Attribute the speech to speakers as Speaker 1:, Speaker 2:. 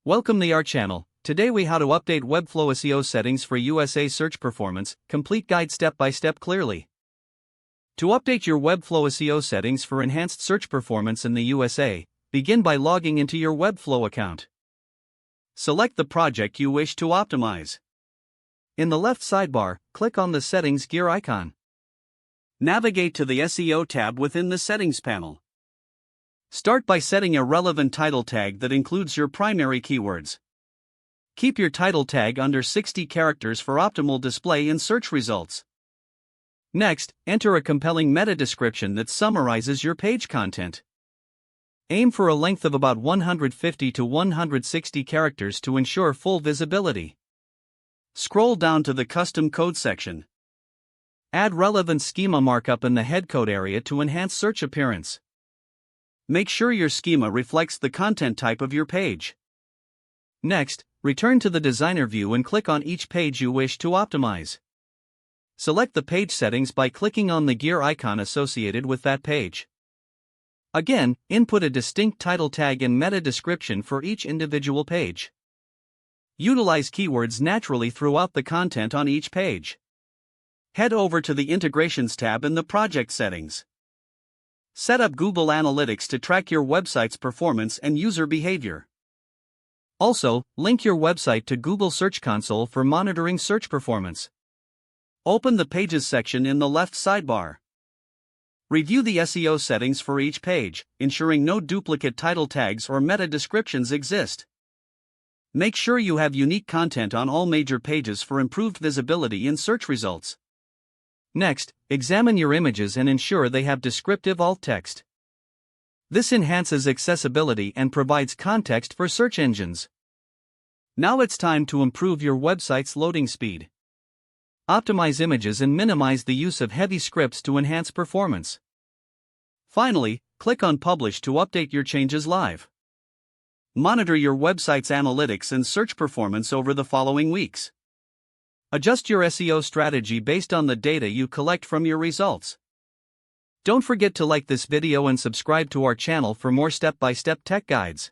Speaker 1: Welcome to our channel. Today we how to update Webflow SEO settings for USA search performance, complete guide step by step clearly. To update your Webflow SEO settings for enhanced search performance in the USA, begin by logging into your Webflow account. Select the project you wish to optimize. In the left sidebar, click on the settings gear icon. Navigate to the SEO tab within the settings panel. Start by setting a relevant title tag that includes your primary keywords. Keep your title tag under 60 characters for optimal display in search results. Next, enter a compelling meta description that summarizes your page content. Aim for a length of about 150 to 160 characters to ensure full visibility. Scroll down to the custom code section. Add relevant schema markup in the head code area to enhance search appearance. Make sure your schema reflects the content type of your page. Next, return to the designer view and click on each page you wish to optimize. Select the page settings by clicking on the gear icon associated with that page. Again, input a distinct title tag and meta description for each individual page. Utilize keywords naturally throughout the content on each page. Head over to the Integrations tab in the Project Settings. Set up Google Analytics to track your website's performance and user behavior. Also, link your website to Google Search Console for monitoring search performance. Open the Pages section in the left sidebar. Review the SEO settings for each page, ensuring no duplicate title tags or meta descriptions exist. Make sure you have unique content on all major pages for improved visibility in search results. Next, examine your images and ensure they have descriptive alt text. This enhances accessibility and provides context for search engines. Now it's time to improve your website's loading speed. Optimize images and minimize the use of heavy scripts to enhance performance. Finally, click on Publish to update your changes live. Monitor your website's analytics and search performance over the following weeks. Adjust your SEO strategy based on the data you collect from your results. Don't forget to like this video and subscribe to our channel for more step-by-step tech guides.